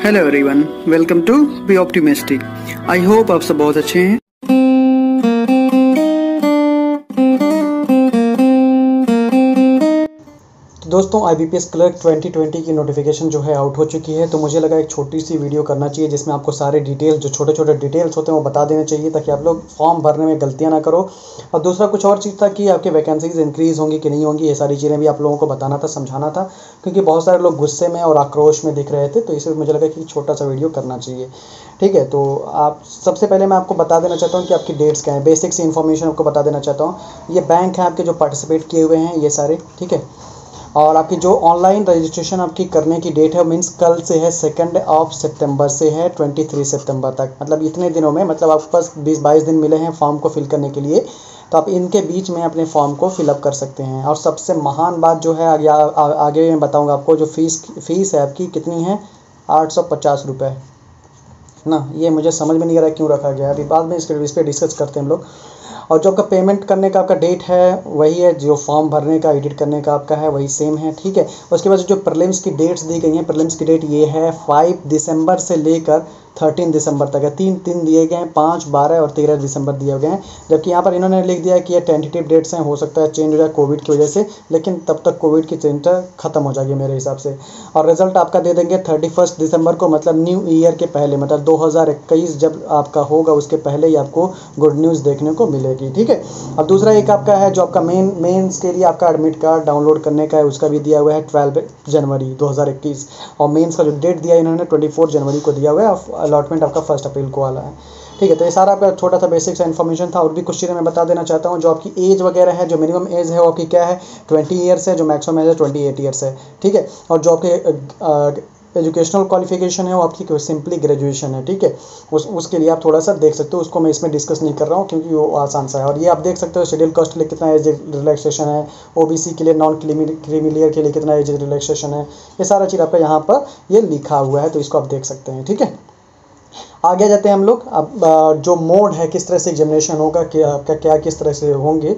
Hello everyone, welcome to be optimistic. I hope आप सब बहुत अच्छे हैं। दोस्तों IBPS क्लर्क 2020 की नोटिफिकेशन जो है आउट हो चुकी है, तो मुझे लगा एक छोटी सी वीडियो करना चाहिए जिसमें आपको सारे डिटेल्स, जो छोटे छोटे डिटेल्स होते हैं वो बता देने चाहिए, ताकि आप लोग फॉर्म भरने में गलतियां ना करो। और दूसरा कुछ और चीज़ था कि आपके वैकेंसीज इंक्रीज़ होंगी कि नहीं होंगी, ये सारी चीज़ें भी आप लोगों को बताना था, समझाना था, क्योंकि बहुत सारे लोग गुस्से में और आक्रोश में दिख रहे थे। तो इसलिए मुझे लगा कि छोटा सा वीडियो करना चाहिए। ठीक है, तो आप सबसे पहले मैं आपको बता देना चाहता हूँ कि आपकी डेट्स क्या हैं। बेसिक सी इन्फॉर्मेशन आपको बता देना चाहता हूँ। ये बैंक हैं आपके जो पार्टिसिपेट किए हुए हैं ये सारे, ठीक है। और आपकी जो ऑनलाइन रजिस्ट्रेशन आपकी करने की डेट है मीन्स कल से है, 2 सितंबर से है 23 सितंबर तक। मतलब इतने दिनों में, मतलब आपके पास 20-22 दिन मिले हैं फॉर्म को फिल करने के लिए, तो आप इनके बीच में अपने फॉर्म को फिलअप कर सकते हैं। और सबसे महान बात जो है आगे मैं बताऊंगा आपको, जो फीस है आपकी कितनी है, 850 रुपये ना। ये मुझे समझ में नहीं आ रहा क्यों रखा गया है, अभी बाद में इस पर डिस्कस करते हैं हम लोग। और जो आपका पेमेंट करने का आपका डेट है वही है, जो फॉर्म भरने का एडिट करने का आपका है वही सेम है, ठीक है। उसके बाद जो प्रीलिम्स की डेट्स दी गई हैं, प्रीलिम्स की डेट ये है 5 दिसंबर से लेकर 13 दिसंबर तक है। 3 दिए गए हैं, 5, 12 और 13 दिसंबर दिए गए हैं। जबकि यहाँ पर इन्होंने लिख दिया है कि ये टेंटेटिव डेट्स हैं, हो सकता है चेंज हो जाए कोविड की वजह से, लेकिन तब तक कोविड की चिंता खत्म हो जाएगी मेरे हिसाब से। और रिजल्ट आपका दे देंगे 31 दिसंबर को, मतलब न्यू ईयर के पहले, मतलब 2021 जब आपका होगा उसके पहले ही आपको गुड न्यूज़ देखने को मिलेगी, ठीक है। और दूसरा एक आपका है जो आपका मेंस के लिए आपका एडमिट कार्ड डाउनलोड करने का है, उसका भी दिया हुआ है 12 जनवरी 2021। और मेंस का जो डेट दिया है इन्होंने 24 जनवरी को दिया हुआ है, और अलॉटमेंट आपका 1 अप्रैल को वाला है, ठीक है। तो ये सारा आपका छोटा सा बेसिक सा इन्फॉर्मेशन था। और भी कुछ चीज़ें मैं बता देना चाहता हूँ। जो आपकी एज वगैरह है, जो मिनिमम एज है वो आपकी क्या है, 20 ईयर्स है, जो मैक्सिमम एज है 28 ईयर्स है, ठीक है। और जो आपके एजुकेशनल क्वालिफिकेशन है वो आपकी सिंपली ग्रेजुएशन है, ठीक है। उसके लिए आप थोड़ा सा देख सकते हो, उसको मैं इसमें डिस्कस नहीं कर रहा हूँ क्योंकि वो आसान सा है। और ये आप देख सकते हो शेड्यूल कास्ट के लिए कितना एज रिलैक्सेशन है, OBC के लिए, नॉन क्रीमी के लिए कितना एज रिलैक्सेशन है, ये सारा चीज़ आपका यहाँ पर ये लिखा हुआ है, तो इसको आप देख सकते हैं, ठीक है। आगे जाते हैं हम लोग। अब जो मोड है, किस तरह से एग्जामिनेशन होगा, क्या क्या किस तरह से होंगे,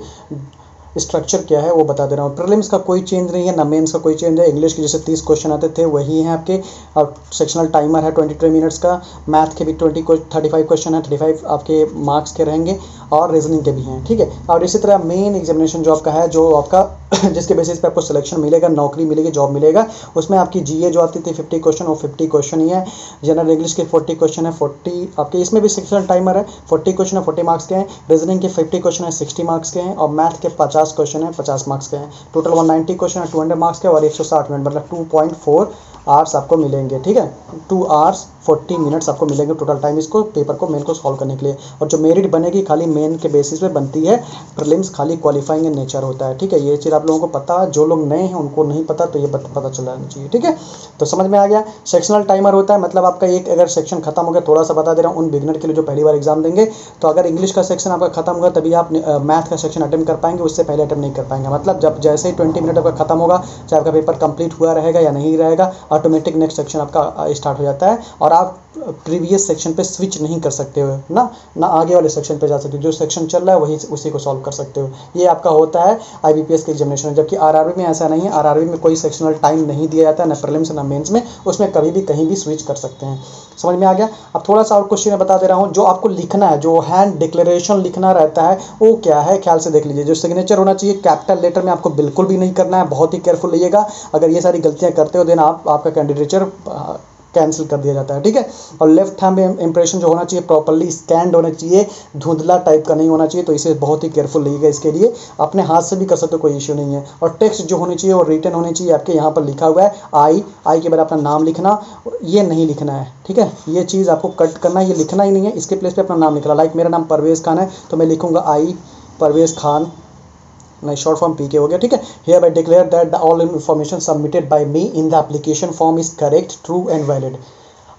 स्ट्रक्चर क्या है वो बता दे रहा हूँ। प्रीलिम्स का कोई चेंज नहीं है, ना मेंस का कोई चेंज है। इंग्लिश के जैसे 30 क्वेश्चन आते थे वही हैं आपके, और सेक्शनल टाइमर है 22 मिनट्स का। मैथ के भी 35 क्वेश्चन है, 35 आपके मार्क्स के रहेंगे, और रीजनिंग के भी हैं, ठीक है। और इसी तरह मेन एग्जामिनेशन जो आपका है, जो आपका जिसके बेसिस पे आपको सिलेक्शन मिलेगा, नौकरी मिलेगी, जॉब मिलेगा, उसमें आपकी GA जो आती थी 50 क्वेश्चन, वो 50 क्वेश्चन ही है। जनरल इंग्लिश के 40 क्वेश्चन है, 40 आपके, इसमें भी सेक्शनल टाइमर है, 40 क्वेश्चन है, 40 मार्क्स के हैं। रीजनिंग के 50 क्वेश्चन है, 60 मार्क्स के हैं। और मैथ के 50 क्वेश्चन है, 50 मार्क्स के हैं। टोटल 190 क्वेश्चन है, 200 मार्क्स के, और 160 मिनट, मतलब 2.4 आवर्स आपको मिलेंगे, ठीक है। 2 आवर्स 40 मिनट्स आपको मिलेंगे टोटल टाइम इसको पेपर को, मेन को सॉल्व करने के लिए। और जो मेरिट बनेगी खाली मेन के बेसिस पे बनती है, प्रीलिम्स खाली क्वालिफाइंग इन नेचर होता है, ठीक है। ये चीज़ आप लोगों को पता है, जो लोग नए हैं उनको नहीं पता, तो ये पता चल जाना चाहिए, ठीक है। तो समझ में आ गया। सेक्शनल टाइमर होता है, मतलब आपका एक अगर सेक्शन खत्म हो गया, थोड़ा सा बता दे रहा हूँ उन बिगनर के लिए जो पहली बार एग्जाम देंगे, तो अगर इंग्लिश का सेक्शन आपका खत्म होगा तभी आप मैथ का सेक्शन अटेम्प्ट कर पाएंगे, उससे पहले अटेम्प्ट नहीं कर पाएंगे। मतलब जब जैसे ही 20 मिनट आपका खत्म होगा, चाहे आपका पेपर कंप्लीट हुआ रहेगा या नहीं रहेगा, ऑटोमेटिक नेक्स्ट सेक्शन आपका स्टार्ट हो जाता है, और आप प्रीवियस सेक्शन पे स्विच नहीं कर सकते हो ना आगे वाले सेक्शन पे जा सकते हो। जो सेक्शन चल रहा है वही उसी को सॉल्व कर सकते हो। ये आपका होता है IBPS के एग्जामिनेशन। जबकि RRB में ऐसा नहीं है, RRB में कोई सेक्शनल टाइम नहीं दिया जाता है, ना प्रीलिम्स ना मेंस में, उसमें कभी भी कहीं भी स्विच कर सकते हैं। समझ में आ गया। अब थोड़ा सा और क्वेश्चन बता दे रहा हूँ। जो आपको लिखना है, जो हैंड डिक्लेरेशन लिखना रहता है, वो क्या है, ख्याल से देख लीजिए। जो सिग्नेचर होना चाहिए कैपिटल लेटर में आपको बिल्कुल भी नहीं करना है, बहुत ही केयरफुल रहिएगा। अगर ये सारी गलतियाँ करते हो देन आपका कैंडिडेचर कैंसिल कर दिया जाता है, ठीक है। और लेफ्ट हैंड इंप्रेशन जो होना चाहिए प्रॉपर्ली स्कैंड होना चाहिए, धुंधला टाइप का नहीं होना चाहिए, तो इसे बहुत ही केयरफुल रहिएगा। इसके लिए अपने हाथ से भी कर सकते हो, कोई इश्यू नहीं है। और टेक्स्ट जो होनी चाहिए वो रिटन होनी चाहिए। आपके यहाँ पर लिखा हुआ है आई के बाद अपना नाम लिखना, ये नहीं लिखना है, ठीक है। ये चीज़ आपको कट करना है, ये लिखना ही नहीं है, इसके प्लेस पे अपना नाम लिखना। लाइक मेरा नाम परवेज़ खान है, तो मैं लिखूंगा आई परवेज़ खान, नहीं शॉर्ट फॉर्म PK हो गया, ठीक है। Hereby declare that all information submitted by me in the application form is correct, true and valid.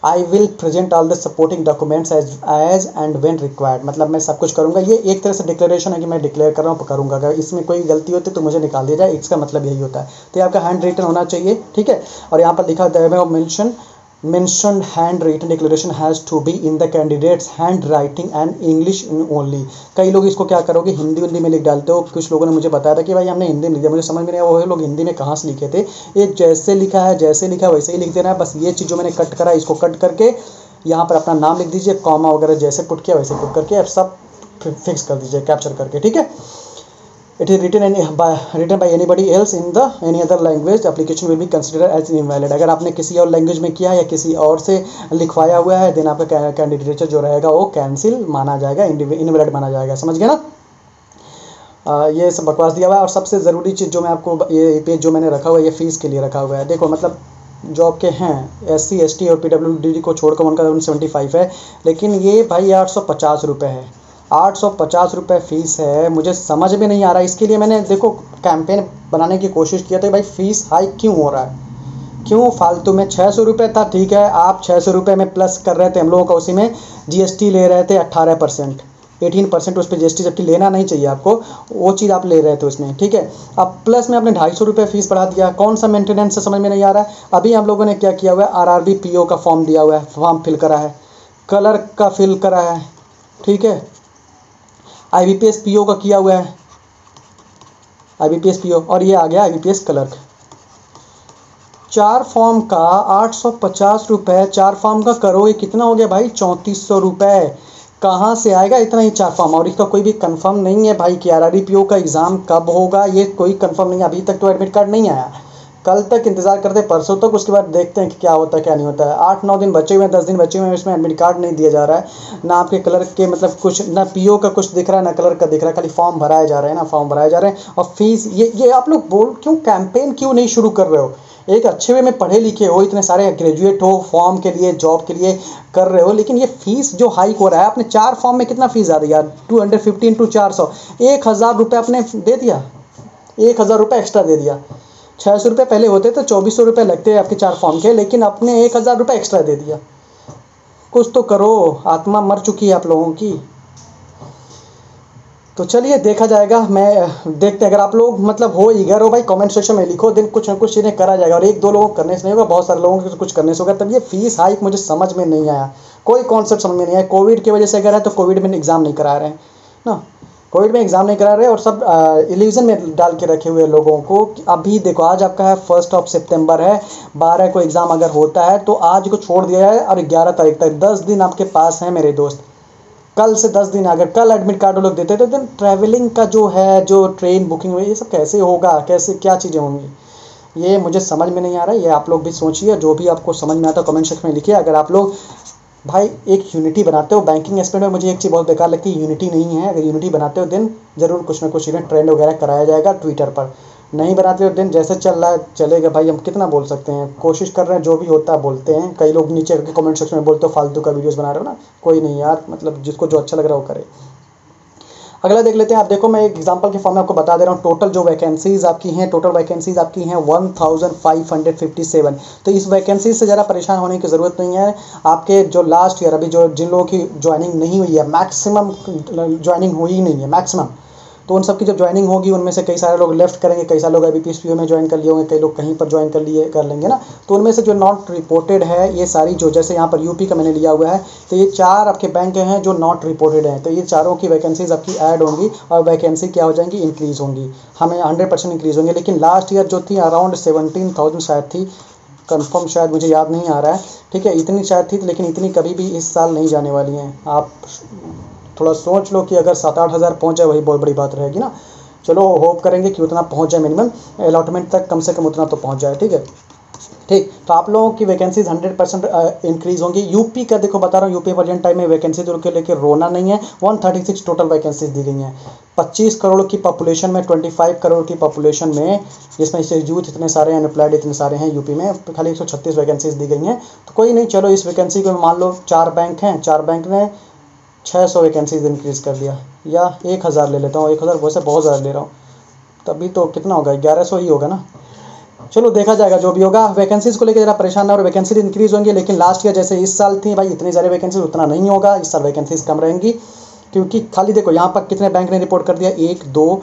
I will present all the supporting documents as and when required. मतलब मैं सब कुछ करूंगा। ये एक तरह से डिक्लेरेशन है कि मैं डिक्लेयर कर रहा हूँ, करूंगा। अगर इसमें कोई गलती होती है तो मुझे निकाल दिया जाए, इसका मतलब यही होता है। तो ये आपका हैंड रिटन होना चाहिए, ठीक है। और यहाँ पर लिखा होता है मैं mention mentioned handwritten declaration has to be in the candidate's handwriting and English only। कई लोग इसको क्या करोगे, हिंदी में लिख डालते हो। कुछ लोगों ने मुझे बताया था कि भाई हमने हिंदी में लिख दिया, मुझे समझ में नहीं आया वो लोग हिंदी में कहाँ से लिखे थे। ये जैसे लिखा है वैसे ही लिख देना है। बस ये चीज़ जो मैंने कट करा इसको कट करके यहाँ पर अपना नाम लिख दीजिए, कॉमा वगैरह जैसे पुट किया वैसे पुट करके अब सब फिक्स कर दीजिए कैप्चर करके, ठीक है। It is written by anybody else in the any other language, application will be considered as invalid। अगर आपने किसी और लैंग्वेज में किया या किसी और से लिखवाया हुआ है देन आपका कैंडिडेचर जो रहेगा वो कैंसिल माना जाएगा, इनवैलिड माना जाएगा। समझ गए ना। ये सब बकवास दिया हुआ है। और सबसे ज़रूरी चीज़ जो मैं आपको ये पेज जो मैंने रखा हुआ है ये फ़ीस के लिए रखा हुआ है। देखो मतलब जॉब के हैं SC ST और PWD को छोड़कर उनका 75 है, लेकिन ये भाई 850 रुपये है। 850 रुपये फ़ीस है। मुझे समझ में नहीं आ रहा, इसके लिए मैंने देखो कैंपेन बनाने की कोशिश किया तो भाई फ़ीस हाई क्यों हो रहा है, क्यों फालतू में। 600 रुपये था, ठीक है, आप 600 रुपये में प्लस कर रहे थे हम लोगों का, उसी में GST ले रहे थे 18%, 18% उस पर GST जबकि लेना नहीं चाहिए आपको, वो चीज़ आप ले रहे थे उसमें, ठीक है। अब प्लस में आपने 250 रुपये फ़ीस बढ़ा दिया, कौन सा मेंटेनेंस है समझ में नहीं आ रहा है। अभी हम लोगों ने क्या किया हुआ है, RRB PO का फॉर्म दिया हुआ है, फॉर्म फिल करा है, क्लर्क का फिल करा है, ठीक है, IBPS PO का किया हुआ है, IBPS PO, और ये आ गया IBPS क्लर्क। 4 फॉर्म का 850 रुपये, 4 फॉर्म का करोगे कितना हो गया भाई, 3400 रुपये। कहाँ से आएगा इतना ही 4 फॉर्म। और इसका कोई भी कंफर्म नहीं है भाई कि RRB PO का एग्ज़ाम कब होगा, ये कोई कंफर्म नहीं है। अभी तक तो एडमिट कार्ड नहीं आया, कल तक इंतज़ार करते हैं, परसों तक, उसके बाद देखते हैं कि क्या होता है क्या नहीं होता है। 8-9 दिन बचे हुए हैं, 10 दिन बचे हुए हैं, इसमें एडमिट कार्ड नहीं दिया जा रहा है ना। आपके क्लर्क के मतलब कुछ ना PO का कुछ दिख रहा है ना क्लर्क का दिख रहा है, खाली फॉर्म भराए जा रहे हैं ना, फॉर्म भराए जा रहे हैं। और फीस ये आप लोग क्यों कैंपेन क्यों नहीं शुरू कर रहे हो। एक अच्छे वे में पढ़े लिखे हो, इतने सारे ग्रेजुएट हो, फॉर्म के लिए जॉब के लिए कर रहे हो, लेकिन ये फीस जो हाइक हो रहा है, आपने 4 फॉर्म में कितना फीस आ रही है, 250 × 400, 1000 रुपये आपने दे दिया, 1000 रुपये एक्स्ट्रा दे दिया। 600 रुपये पहले होते तो 2400 रुपये लगते हैं आपके 4 फॉर्म के, लेकिन आपने 1000 रुपये एक्स्ट्रा दे दिया। कुछ तो करो, आत्मा मर चुकी है आप लोगों की। तो चलिए देखा जाएगा, मैं देखते हैं। अगर आप लोग मतलब हो ईगर हो भाई, कमेंट सेक्शन में लिखो, दिन कुछ ना कुछ चीज़ें करा जाएगा। और 1-2 लोगों को करने से नहीं होगा, बहुत सारे लोगों को कुछ करने से होगा। तब ये फीस हाइक मुझे समझ में नहीं आया, कोई कॉन्सेप्ट समझ में नहीं आया। कोविड की वजह से अगर है तो कोविड में एग्ज़ाम नहीं करा रहे हैं ना, कोविड में एग्ज़ाम नहीं करा रहे, और सब इल्यूजन में डाल के रखे हुए लोगों को। अभी देखो आज आपका है 1 सितंबर है, 12 को एग्ज़ाम अगर होता है तो आज को छोड़ दिया है और 11 तारीख तक 10 दिन आपके पास है मेरे दोस्त। कल से 10 दिन, अगर कल एडमिट कार्ड लोग देते तो दिन ट्रैवलिंग का जो है, जो ट्रेन बुकिंग हुई, ये सब कैसे होगा, कैसे क्या चीज़ें होंगी, ये मुझे समझ में नहीं आ रहा है। ये आप लोग भी सोचिए, जो भी आपको समझ में आता है कमेंट सेक्शन में लिखिए। अगर आप लोग भाई एक यूनिटी बनाते हो बैंकिंग एस्पेक्ट में, मुझे एक चीज़ बहुत बेकार लगती है, यूनिटी नहीं है। अगर यूनिटी बनाते हो दिन ज़रूर कुछ ना कुछ इवेंट ट्रेंड वगैरह कराया जाएगा ट्विटर पर। नहीं बनाते हो दिन जैसे चल रहा है चलेगा भाई, हम कितना बोल सकते हैं, कोशिश कर रहे हैं, जो भी होता है बोलते हैं। कई लोग नीचे के कमेंट सेक्शन में बोलते हो फालतू का वीडियोस बना रहे हो ना, कोई नहीं यार, मतलब जिसको जो अच्छा लग रहा है वो करे। अगला देख लेते हैं। आप देखो मैं एक एग्जांपल के फॉर्म में आपको बता दे रहा हूँ। टोटल जो वैकेंसीज़ आपकी हैं, टोटल वैकेंसीज़ आपकी हैं 1557। तो इस वैकेंसी से ज़रा परेशान होने की ज़रूरत नहीं है। आपके जो लास्ट ईयर अभी जो जिन लोगों की ज्वाइनिंग नहीं हुई है, मैक्सिमम ज्वाइनिंग हुई ही नहीं है मैक्सिमम, तो उन सबकी जब ज्वाइनिंग होगी उनमें से कई सारे लोग लेफ्ट करेंगे, कई सारे लोग IBPS PO में ज्वाइन कर लिए होंगे, कई लोग कहीं पर ज्वाइन कर लेंगे ना। तो उनमें से जो नॉट रिपोर्टेड है ये सारी, जो जैसे यहाँ पर UP का मैंने लिया हुआ है, तो ये 4 आपके बैंक हैं जो नॉट रिपोर्टेड हैं। तो ये चारों की वैकेंसीज आपकी ऐड होंगी और वैकेंसी क्या हो जाएंगी, इंक्रीज़ होंगी, हमें 100% इंक्रीज़ होंगी। लेकिन लास्ट ईयर जो थी अराउंड 17,000 शायद थी, कंफर्म शायद मुझे याद नहीं आ रहा है, ठीक है, इतनी शायद थी, लेकिन इतनी कभी भी इस साल नहीं जाने वाली हैं। आप थोड़ा सोच लो कि अगर 7-8 हज़ार पहुँच जाए वही बहुत बड़ी बात रहेगी ना। चलो होप करेंगे कि उतना पहुंच जाए, मिनिमम अलॉटमेंट तक कम से कम उतना तो पहुंच जाए, ठीक है। ठीक, तो आप लोगों की वैकेंसीज 100% इंक्रीज़ होंगी। यूपी का देखो बता रहा हूँ, यूपी प्रेजेंट टाइम में वैकेंसी तो लेकर रोना नहीं है। 136 टोटल वैकेंसीज दी गई हैं 25 करोड़ की पॉपुलेशन में, 25 करोड़ की पॉपुलेशन में, जिसमें से यूथ इतने सारे हैं, अनएम्प्लॉयड इतने सारे हैं यूपी में, तो खाली 136 वैकेंसीज दी गई हैं। तो कोई नहीं, चलो इस वैकेंसी को मान लो 4 बैंक हैं, 4 बैंक ने 600 वैकेंसीज इंक्रीज़ कर दिया, या 1000 ले लेता हूँ, 1000 वैसे बहुत ज़्यादा ले रहा हूँ, तभी तो कितना होगा, 1100 ही होगा ना। चलो देखा जाएगा जो भी होगा। वैकेंसीज़ को लेकर ज़रा परेशान ना, और वैकेंसी इंक्रीज़ होंगी, लेकिन लास्ट ईयर जैसे इस साल थी भाई इतनी सारी वैकेंसीज उतना नहीं होगा। इस साल वैकेंसीज कम रहेंगी, क्योंकि खाली देखो यहाँ पर कितने बैंक ने रिपोर्ट कर दिया, 1 2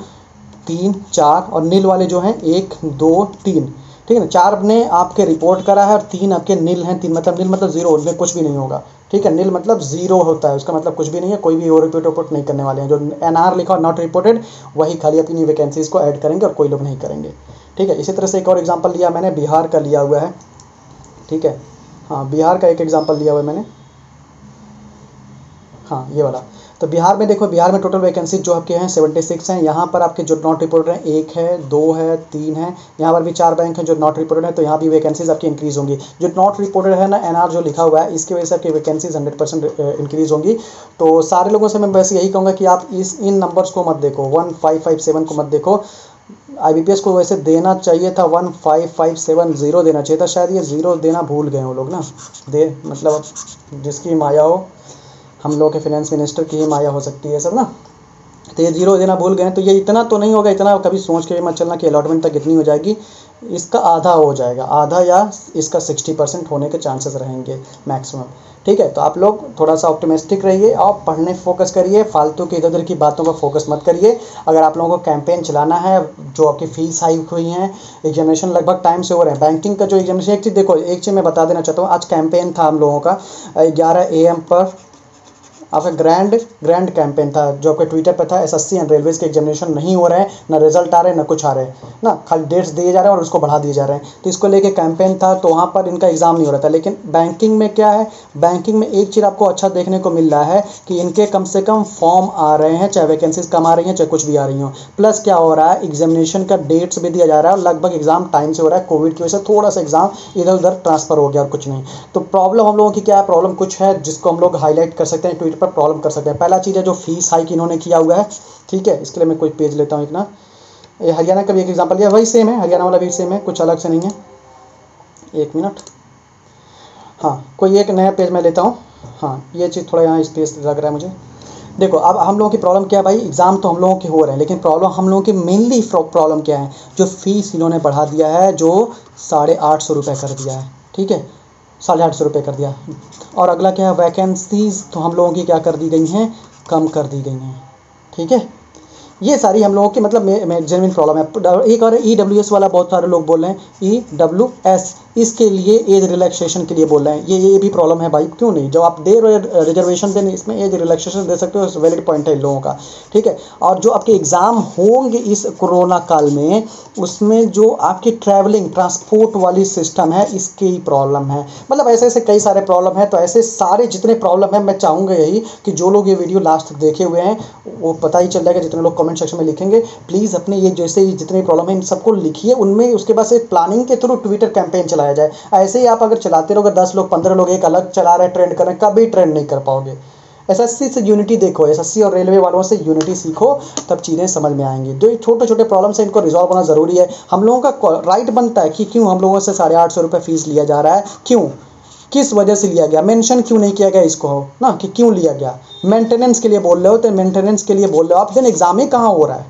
3 4, और नील वाले जो हैं 1 2 3, ठीक है ना। 4 ने आपके रिपोर्ट करा है और 3 आपके नील हैं। 3 मतलब नील मतलब जीरो, उनमें कुछ भी नहीं होगा, ठीक है। नील मतलब जीरो होता है, उसका मतलब कुछ भी नहीं है, कोई भी रिपोर्ट नहीं करने वाले हैं। जो NR लिखा और नॉट रिपोर्टेड वही खाली अपनी वैकेंसीज को ऐड करेंगे और कोई लोग नहीं करेंगे, ठीक है। इसी तरह से एक और एग्जांपल लिया मैंने, बिहार का लिया हुआ है, ठीक है। हाँ, बिहार का एक एग्जांपल लिया हुआ है मैंने, हाँ ये वाला। तो बिहार में देखो, बिहार में टोटल वैकेंसी जो आपके हैं 76 हैं। यहाँ पर आपके जो नॉट रिपोर्टेड हैं 1 है, 2 है, 3 है। यहाँ पर भी 4 बैंक हैं जो नॉट रिपोर्टेड है, तो यहाँ भी वैकेंसीज आपकी इंक्रीज होंगी। जो नॉट रिपोर्टेड है ना, NR जो लिखा हुआ है, इसकी वजह से आपकी वैकेंसीज 100% इंक्रीज होंगी। तो सारे लोगों से मैं बस यही कहूँगा कि आप इन नंबर्स को मत देखो, 1557 को मत देखो। IBPS को वैसे देना चाहिए था 15570 देना चाहिए था, शायद ये 0 देना भूल गए वो लोग ना। मतलब जिसकी माया हो, हम लोग के फाइनेंस मिनिस्टर की ही माया हो सकती है सब ना, तो ये 0 देना भूल गए। तो ये इतना तो नहीं होगा, इतना कभी सोच के मत चलना कि अलॉटमेंट तक इतनी हो जाएगी। इसका आधा हो जाएगा, आधा या इसका 60% होने के चांसेस रहेंगे मैक्सिमम, ठीक है। तो आप लोग थोड़ा सा ऑप्टिमिस्टिक रहिए और पढ़ने फोकस करिए, फालतू की इधर उधर की बातों पर फोकस मत करिए। अगर आप लोगों को कैंपेन चलाना है, जो आपकी फीस हाइक हुई हैं, एग्जामिनेशन लगभग टाइम से हो रहे हैं, बैंकिंग का जो एग्जामिनेशन, एक चीज़ देखो, एक चीज़ मैं बता देना चाहता हूँ। आज कैंपेन था हम लोगों का 11 AM पर, आपका ग्रैंड कैंपेन था जो आपके ट्विटर पे था। SSC एंड रेलवेज़ के एग्जामिनेशन नहीं हो रहे हैं, ना रिजल्ट आ रहे हैं, ना कुछ आ रहे हैं ना, खाली डेट्स दिए जा रहे हैं और उसको बढ़ा दिए जा रहे हैं। तो इसको लेके कैंपेन था, तो वहाँ पर इनका एग्ज़ाम नहीं हो रहा था। लेकिन बैंकिंग में क्या है, बैंकिंग में एक चीज़ आपको अच्छा देखने को मिल रहा है कि इनके कम से कम फॉर्म आ रहे हैं, चाहे वैकेंसीज कम आ रही हैं, चाहे कुछ भी आ रही हो। प्लस क्या हो रहा है, एग्जामिनेशन का डेट्स भी दिया जा रहा है और लगभग एग्जाम टाइम से हो रहा है। कोविड की वजह से थोड़ा सा एग्जाम इधर उधर ट्रांसफर हो गया और कुछ नहीं। तो प्रॉब्लम हम लोगों की क्या है, प्रॉब्लम कुछ है जिसको हम लोग हाईलाइट कर सकते हैं, ट्विटर पर प्रॉब्लम कर सकते हैं। पहला चीज़ है जो फीस हाइक इन्होंने किया हुआ है, ठीक है। इसके लिए मैं कोई पेज लेता हूँ इतना, ये हरियाणा का भी एक एग्जांपल लिया, वही सेम है, हरियाणा वाला भी सेम है, कुछ अलग से नहीं है। 1 मिनट, हाँ कोई एक नया पेज मैं लेता हूँ। हाँ ये चीज़ थोड़ा यहाँ स्पेस लग रहा है मुझे। देखो अब हम लोगों की प्रॉब्लम क्या है भाई, एग्ज़ाम तो हम लोगों के हो रहे हैं, लेकिन प्रॉब्लम हम लोगों की मेनली प्रॉब्लम क्या है, जो फीस इन्होंने बढ़ा दिया है, जो 850 रुपये कर दिया है, ठीक है, 850 रुपये कर दिया। और अगला क्या है, वैकेंसीज तो हम लोगों की क्या कर दी गई हैं, कम कर दी गई हैं, ठीक है। ये सारी हम लोगों की मतलब जेन्युइन प्रॉब्लम है। एक और EWS वाला बहुत सारे लोग बोल रहे हैं, EWS, इसके लिए एज रिलैक्सेशन के लिए बोल रहे हैं। ये भी प्रॉब्लम है भाई, क्यों नहीं, जब आप दे रहे रिजर्वेशन देने, इसमें एज रिलैक्सेशन दे सकते हो, वैलिड पॉइंट है इन लोगों का, ठीक है। और जो आपके एग्ज़ाम होंगे इस कोरोना काल में, उसमें जो आपकी ट्रैवलिंग ट्रांसपोर्ट वाली सिस्टम है, इसकी ही प्रॉब्लम है। मतलब ऐसे ऐसे कई सारे प्रॉब्लम है। तो ऐसे सारे जितने प्रॉब्लम है, मैं चाहूँगा यही कि जो लोग ये वीडियो लास्ट तक देखे हुए हैं, वो पता ही चल जाएगा, जितने लोग कमेंट सेक्शन में लिखेंगे, प्लीज़ अपने ये जैसे जितने प्रॉब्लम है इन सबको लिखिए, उनमें उसके बाद से प्लानिंग के थ्रू ट्विटर कैंपेन चलाया जाए। ऐसे ही आप अगर चलाते रहोगे, 10 लोग 15 लोग एक अलग चला रहे, ट्रेंड कर रहे हैं, कभी ट्रेंड नहीं कर पाओगे। SSC से यूनिटी देखो, SSC और रेलवे वालों से यूनिटी सीखो, तब चीज़ें समझ में आएंगी। जो छोटे छोटे प्रॉब्लम्स हैं, इनको रिजॉल्व होना ज़रूरी है। हम लोगों का राइट बनता है कि क्यों हम लोगों से 850 रुपये फीस लिया जा रहा है, क्यों, किस वजह से लिया गया, मेंशन क्यों नहीं किया गया इसको ना, कि क्यों लिया गया। मेंटेनेंस के लिए बोल रहे हो तो मेंटेनेंस के लिए बोल रहे हो आप, देन एग्जाम ही कहाँ हो रहा है,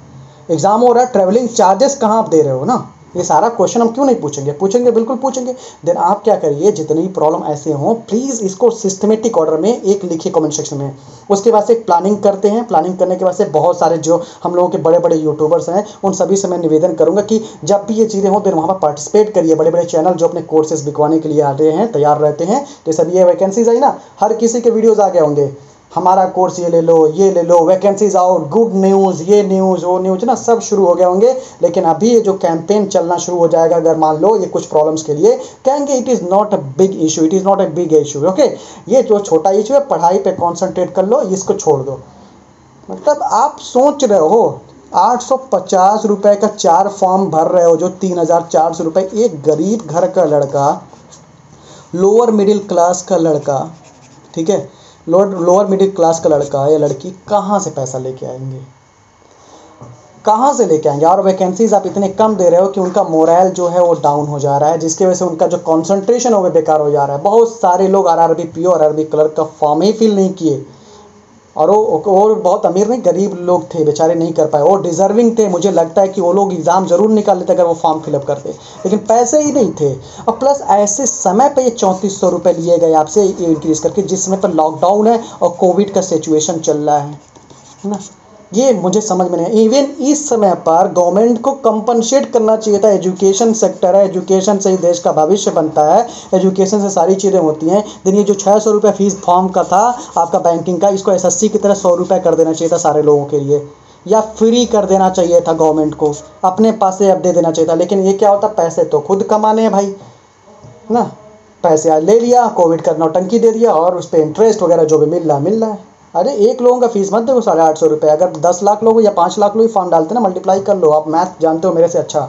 एग्जाम हो रहा है, ट्रैवलिंग चार्जेस कहाँ आप दे रहे हो ना। ये सारा क्वेश्चन हम क्यों नहीं पूछेंगे, पूछेंगे, बिल्कुल पूछेंगे। देन आप क्या करिए, जितनी प्रॉब्लम ऐसे हों, प्लीज़ इसको सिस्टमेटिक ऑर्डर में एक लिखिए कमेंट सेक्शन में। उसके बाद से प्लानिंग करते हैं, प्लानिंग करने के बाद से बहुत सारे जो हम लोगों के बड़े बड़े यूट्यूबर्स हैं, उन सभी से मैं निवेदन करूंगा कि जब भी ये चीज़ें हों, देन वहाँ पर पार्टिसिपेट करिए। बड़े बड़े चैनल जो अपने कोर्सेज बिकवाने के लिए आते हैं, तैयार रहते हैं, जैसे अभी ये वैकेंसीज आई ना, हर किसी के वीडियोज़ आ गए होंगे, हमारा कोर्स ये ले लो, वैकेंसीज आउट, गुड न्यूज़, ये न्यूज़, वो न्यूज़ ना, सब शुरू हो गए होंगे। लेकिन अभी ये जो कैंपेन चलना शुरू हो जाएगा, अगर मान लो ये कुछ प्रॉब्लम्स के लिए कहेंगे, it is not a big issue, it is not a big issue, okay. ये जो छोटा इशू है, पढ़ाई पे कॉन्सेंट्रेट कर लो, इसको छोड़ दो। मतलब आप सोच रहे हो 850 रुपये का 4 फॉर्म भर रहे हो, जो 3400 रुपये, एक गरीब घर का लड़का, लोअर मिडिल क्लास का लड़का, ठीक है, लोअर मिडिल क्लास का लड़का या लड़की कहाँ से पैसा लेके आएंगे, कहाँ से लेके आएंगे। और वैकेंसीज आप इतने कम दे रहे हो कि उनका मोरल जो है वो डाउन हो जा रहा है, जिसकी वजह से उनका जो कंसंट्रेशन हो वो बेकार हो जा रहा है। बहुत सारे लोग RRB PO और RRB क्लर्क का फॉर्म ही फिल नहीं किए, और वो बहुत अमीर नहीं, गरीब लोग थे, बेचारे नहीं कर पाए, वो डिज़र्विंग थे। मुझे लगता है कि वो लोग एग्ज़ाम ज़रूर निकाल लेते अगर वो फॉर्म फिलअप करते, लेकिन पैसे ही नहीं थे। और प्लस ऐसे समय पे ये 3400 रुपये लिए गए आपसे इंक्रीज़ करके, जिस समय पर लॉकडाउन है और कोविड का सिचुएशन चल रहा है ना। ये मुझे समझ में नहीं। इवन इस समय पर गवर्नमेंट को कंपनसेट करना चाहिए था। एजुकेशन सेक्टर है, एजुकेशन से ही देश का भविष्य बनता है, एजुकेशन से सारी चीज़ें होती हैं। दिन ये जो 600 रुपये फीस फॉर्म का था आपका बैंकिंग का, इसको एसएससी की तरह 100 रुपये कर देना चाहिए था सारे लोगों के लिए, या फ्री कर देना चाहिए था गवर्नमेंट को, अपने पास से अब दे देना चाहिए था। लेकिन ये क्या होता, पैसे तो खुद कमाने हैं भाई ना, पैसे आज ले लिया, कोविड का नौटंकी दे दिया और उस पर इंटरेस्ट वगैरह जो भी मिल रहा है। अरे एक लोगों का फीस मत दो 850 रुपये, अगर 10 लाख लोग या 5 लाख लोग फॉर्म डालते ना, मल्टीप्लाई कर लो, आप मैथ जानते हो मेरे से अच्छा,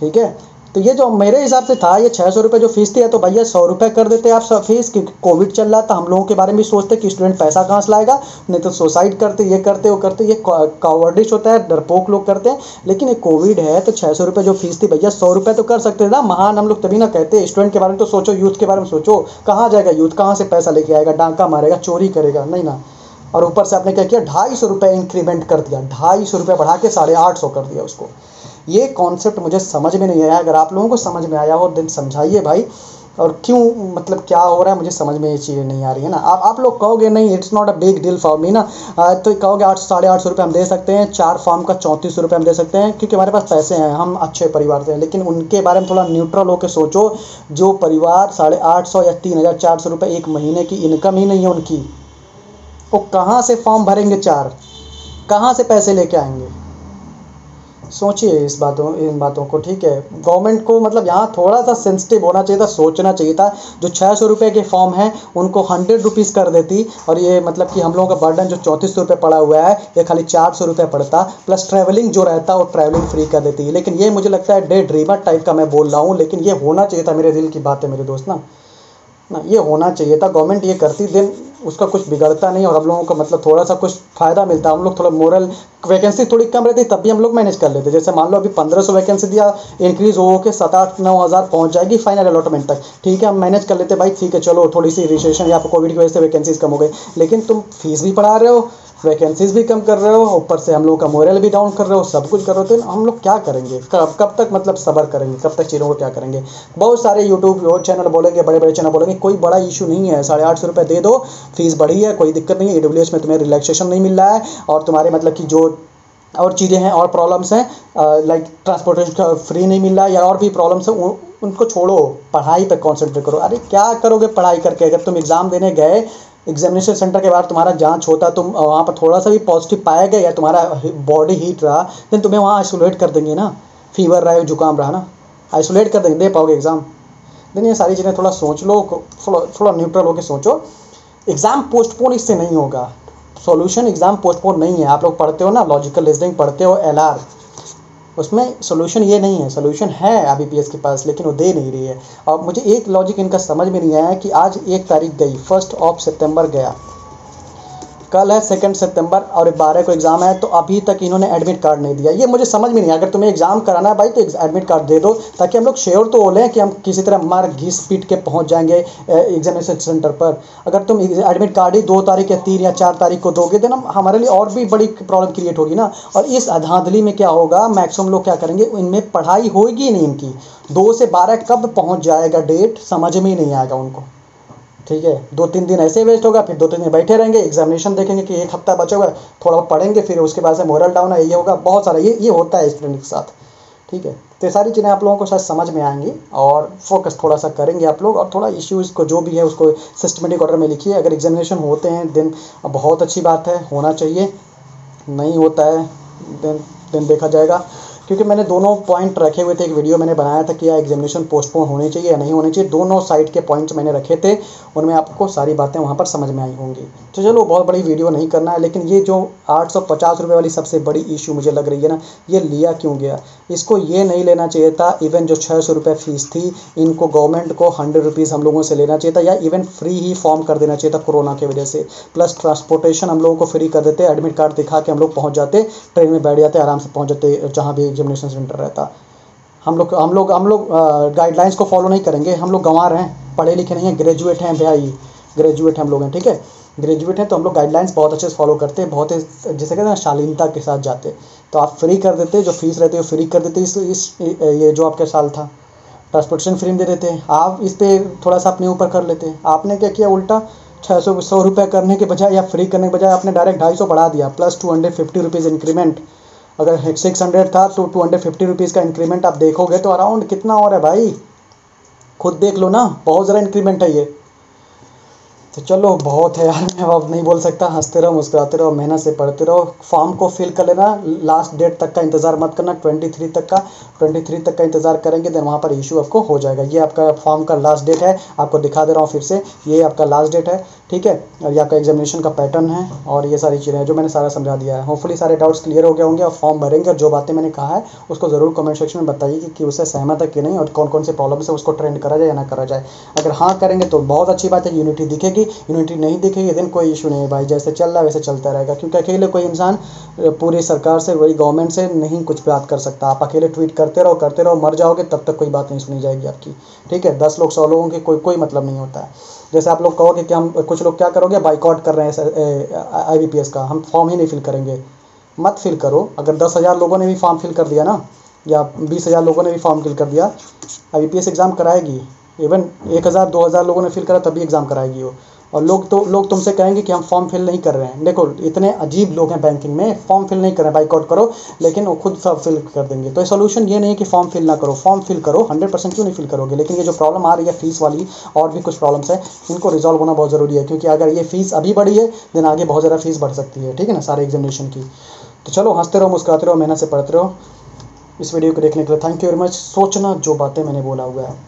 ठीक है। तो ये जो मेरे हिसाब से था, ये 600 रुपये जो फीस थी, या तो भैया 100 रुपये कर देते आप सब फीस, क्योंकि कोविड चल रहा था, हम लोगों के बारे में भी सोचते कि स्टूडेंट पैसा कहाँ से लाएगा, नहीं तो सुसाइड करते, ये करते वो करते, ये कावर्डिश होता है, डरपोक लोग करते हैं। लेकिन ये कोविड है तो 600 रुपये जो फीस थी भैया 100 रुपये तो कर सकते थे ना। महान हम लोग तभी ना कहते, स्टूडेंट के बारे में तो सोचो, यूथ के बारे में सोचो, कहाँ जाएगा यूथ, कहाँ से पैसा लेके आएगा, डांका मारेगा, चोरी करेगा, नहीं ना। और ऊपर से आपने क्या किया, 250 रुपये इंक्रीमेंट कर दिया, 250 रुपये बढ़ा के 850 कर दिया उसको। ये कॉन्सेप्ट मुझे समझ में नहीं आया। अगर आप लोगों को समझ में आया हो दिन समझाइए भाई, और क्यों, मतलब क्या हो रहा है, मुझे समझ में ये चीज़ें नहीं आ रही है ना। आप लोग कहोगे नहीं it's not a big deal for me ना, तो कहोगे 800-850 रुपये हम दे सकते हैं, 4 फॉर्म का 3400 रुपये हम दे सकते हैं, क्योंकि हमारे पास पैसे हैं, हम अच्छे परिवार से हैं। लेकिन उनके बारे में थोड़ा न्यूट्रल होकर सोचो, जो परिवार 850 या 3400 रुपये एक महीने की इनकम ही नहीं है उनकी, वो कहाँ से फॉर्म भरेंगे, 4 कहाँ से पैसे लेके आएंगे। सोचिए इन बातों को, ठीक है। गवर्नमेंट को मतलब यहाँ थोड़ा सा सेंसिटिव होना चाहिए था, सोचना चाहिए था। जो 600 रुपये के फॉर्म हैं उनको 100 रुपीज़ कर देती, और ये मतलब कि हम लोगों का बर्डन जो 3400 रुपये पड़ा हुआ है ये खाली 400 रुपये पड़ता, प्लस ट्रैवलिंग जो रहता वो ट्रैवलिंग फ्री कर देती। लेकिन ये मुझे लगता है डे ड्रीमर टाइप का मैं बोल रहा हूँ, लेकिन ये होना चाहिए था, मेरे दिल की बात है मेरे दोस्त ना, ये होना चाहिए था। गवर्नमेंट ये करती दिन उसका कुछ बिगड़ता नहीं, और हम लोगों को मतलब थोड़ा सा कुछ फ़ायदा मिलता। हम लोग थोड़ा मोरल, वैकेंसी थोड़ी कम रहती तब भी हम लोग मैनेज कर लेते। जैसे मान लो अभी 1500 वैकेंसी दिया, इंक्रीज़ हो के 7-8-9 हज़ार पहुँच जाएगी फाइनल अलॉटमेंट तक, ठीक है, हम मैनेज कर लेते भाई, ठीक है चलो, थोड़ी सी रिसेशन या कोविड की वजह से वैकेंसीज कम हो गई। लेकिन तुम फीस भी बढ़ा रहे हो, वैकेंसीज भी कम कर रहे हो, ऊपर से हम लोग का मोरल भी डाउन कर रहे हो, सब कुछ कर रहे हो, तो हम लोग क्या करेंगे, कब तक मतलब सब्र करेंगे, कब तक चीज़ों को क्या करेंगे। बहुत सारे यूट्यूब चैनल बोलेंगे, बड़े बड़े चैनल बोलेंगे कोई बड़ा इशू नहीं है, 850 रुपये दे दो, फीस बढ़ी है, कोई दिक्कत नहीं है, AWS में तुम्हें रिलैक्सेशन नहीं मिल रहा है, और तुम्हारे मतलब कि जो और चीज़ें हैं और प्रॉब्लम्स हैं, लाइक ट्रांसपोर्टेशन का फ्री नहीं मिल रहा है, या और भी प्रॉब्लम्स हैं, उनको छोड़ो, पढ़ाई पर कॉन्सेंट्रेट करो। अरे क्या करोगे पढ़ाई करके, अगर तुम एग्ज़ाम देने गए, एग्जामिनेशन सेंटर के बाद तुम्हारा जांच होता, तुम वहाँ पर थोड़ा सा भी पॉजिटिव पाया गया या तुम्हारा बॉडी हीट रहा, देन तुम्हें वहाँ आइसोलेट कर देंगे ना, फीवर रहा, जुकाम रहा ना, आइसोलेट कर देंगे, दे पाओगे एग्ज़ाम। देन ये सारी चीज़ें थोड़ा सोच लो, थोड़ा न्यूट्रल होकर सोचो। एग्ज़ाम पोस्टपोन इससे नहीं होगा, सॉल्यूशन एग्ज़ाम पोस्टपोन नहीं है। आप लोग पढ़ते हो ना, लॉजिकल रीजनिंग पढ़ते हो, LR, उसमें सोल्यूशन ये नहीं है, सोल्यूशन है IBPS के पास, लेकिन वो दे नहीं रही है। और मुझे एक लॉजिक इनका समझ में नहीं आया कि आज 1 तारीख गई, 1 सितंबर गया, कल है 2 सितंबर और 12 को एग्ज़ाम है, तो अभी तक इन्होंने एडमिट कार्ड नहीं दिया। ये मुझे समझ में नहीं। अगर तुम्हें एग्ज़ाम कराना है भाई तो एडमिट कार्ड दे दो, ताकि हम लोग श्योर तो हो लें कि हम किसी तरह मार घिस पीट के पहुंच जाएंगे एग्जामिनेशन सेंटर पर। अगर तुम एडमिट कार्ड ही 2 तारीख या 3 या 4 तारीख को दोगे, देन हमारे लिए और भी बड़ी प्रॉब्लम क्रिएट होगी ना। और इस धांधली में क्या होगा, मैक्सिमम लोग क्या करेंगे, इनमें पढ़ाई होगी नहीं इनकी। 2 से 12 कब पहुँच जाएगा डेट, समझ में ही नहीं आएगा उनको, ठीक है। 2-3 दिन ऐसे वेस्ट होगा, फिर 2-3 दिन बैठे रहेंगे, एग्जामिनेशन देखेंगे कि 1 हफ्ता बचा हुआ है, थोड़ा पढ़ेंगे, फिर उसके बाद से मोरल डाउन है, ये होगा, बहुत सारा ये होता है स्टूडेंट के साथ, ठीक है। तो ये सारी चीज़ें आप लोगों को शायद समझ में आएंगी, और फोकस थोड़ा सा करेंगे आप लोग, और थोड़ा इश्यूज़ को जो भी है उसको सिस्टमेटिक ऑर्डर में लिखिए। अगर एग्जामिनेशन होते हैं दिन बहुत अच्छी बात है, होना चाहिए, नहीं होता है दिन देखा जाएगा। क्योंकि मैंने दोनों पॉइंट रखे हुए थे, एक वीडियो मैंने बनाया था कि या एग्जामिनेशन पोस्टपोन होनी चाहिए या नहीं होनी चाहिए, दोनों साइड के पॉइंट्स मैंने रखे थे, उनमें आपको सारी बातें वहाँ पर समझ में आई होंगी। तो चलो, बहुत बड़ी वीडियो नहीं करना है, लेकिन ये जो 850 रुपये वाली सबसे बड़ी इशू मुझे लग रही है ना, ये लिया क्यों गया, इसको ये नहीं लेना चाहिए था। इवन जो 600 रुपये फ़ीस थी, इनको गवर्नमेंट को 100 रुपीज़ हम लोगों से लेना चाहिए था, या इवन फ्री ही फॉर्म कर देना चाहिए था कोरोना की वजह से। प्लस ट्रांसपोर्टेशन हम लोगों को फ्री कर देते, एडमिट कार्ड दिखा के हम लोग पहुँच जाते, ट्रेन में बैठ जाते, आराम से पहुँच जाते जहाँ भी एग्जामिनेशन सेंटर रहता। हम लोग गाइडलाइंस को फॉलो नहीं करेंगे, हम लोग गंवा रहे हैं, पढ़े लिखे नहीं हैं, ग्रेजुएट हैं भाई, ग्रेजुएट हम लोग हैं, ठीक है, ग्रेजुएट हैं, तो हम लोग गाइडलाइंस बहुत अच्छे से फॉलो करते हैं, बहुत ही जैसे कहते हैं ना शालीनता के साथ जाते। तो आप फ्री कर देते, जो फीस रहती है फ्री कर देते, ये जो आपके साल था, ट्रांसपोर्टेशन फ्री में दे देते, आप इस पर थोड़ा सा अपने ऊपर कर लेते। आपने क्या किया, उल्टा ₹100 करने के बजाय या फ्री करने के बजाय आपने डायरेक्ट 250 बढ़ा दिया, प्लस 250 रुपीज़ इंक्रीमेंट। अगर 600 था तो 250 रुपीज़ का इंक्रीमेंट आप देखोगे तो अराउंड कितना और है भाई, खुद देख लो ना, बहुत ज़रा इंक्रीमेंट है ये। तो चलो बहुत है यार, मैं अब नहीं बोल सकता। हंसते रहो, मुस्कुराते रहो, मेहनत से पढ़ते रहो। फॉर्म को फिल कर लेना, लास्ट डेट तक का इंतज़ार मत करना, 23 तक का। 23 तक का इंतज़ार करेंगे देन वहाँ पर इशू आपको हो जाएगा। ये आपका फॉर्म का लास्ट डेट है, आपको दिखा दे रहा हूँ फिर से, ये आपका लास्ट डेट है, ठीक है। और ये आपका एग्जामिनेशन का पैटर्न है और ये सारी चीज़ें जो मैंने सारा समझा दिया है। होपफुली सारे डाउट्स क्लियर हो गए होंगे। और फॉर्म भरेंगे और जो बातें मैंने कहा है उसको ज़रूर कमेंट सेक्शन में बताइए कि उससे सहमत है कि नहीं, और कौन कौन से प्रॉब्लम्स है उसको ट्रेंड करा जाए या ना करा जाए। अगर हाँ करेंगे तो बहुत अच्छी बात है, यूनिटी दिखेगी। यूनिटी नहीं दिखेगी देन कोई इशू नहीं है भाई, जैसे चल रहा है वैसे चलता रहेगा। क्योंकि अकेले कोई इंसान पूरी सरकार से, वही गवर्नमेंट से नहीं कुछ बात कर सकता। आप अकेले ट्वीट करते रहो, मर जाओगे तब तक कोई बात नहीं सुनी जाएगी आपकी, ठीक है। 10 लोग 100 लोगों के कोई मतलब नहीं होता है। जैसे आप लोग कहोगे कि हम, कुछ लोग क्या करोगे, बाइकआउट कर रहे हैं IBPS का, हम फॉर्म ही नहीं फिल करेंगे। मत फिल करो। अगर 10,000 लोगों ने भी फॉर्म फिल कर दिया ना, या 20,000 लोगों ने भी फॉर्म फिल कर दिया, IBPS एग्ज़ाम कराएगी। इवन 1,000 2,000 लोगों ने फिल करा तभी एग्ज़ाम कराएगी वो। और लोग तुमसे कहेंगे कि हम फॉर्म फिल नहीं कर रहे हैं। देखो इतने अजीब लोग हैं बैंकिंग में, फॉर्म फिल नहीं कर रहे हैं, बाइकआउट करो, लेकिन वो खुद सब फिल कर देंगे। तो सोल्यूशन ये नहीं कि फॉर्म फिल ना करो, फॉर्म फिल करो, 100% क्यों नहीं फिल करोगे। लेकिन ये जो प्रॉब्लम आ रही है फीस वाली, और भी कुछ प्रॉब्लम्स है, इनको रिजॉल्व होना बहुत ज़रूरी है। क्योंकि अगर ये फीस अभी बढ़ी है देन आगे बहुत ज़्यादा फीस बढ़ सकती है, ठीक है ना, सारे एग्जामिनेशन की। तो चलो हंसते रहो, मुस्कुराते रहो, मेहनत से पढ़ते रहो। इस वीडियो को देखने के लिए थैंक यू वेरी मच। सोचना जो बातें मैंने बोला हुआ है।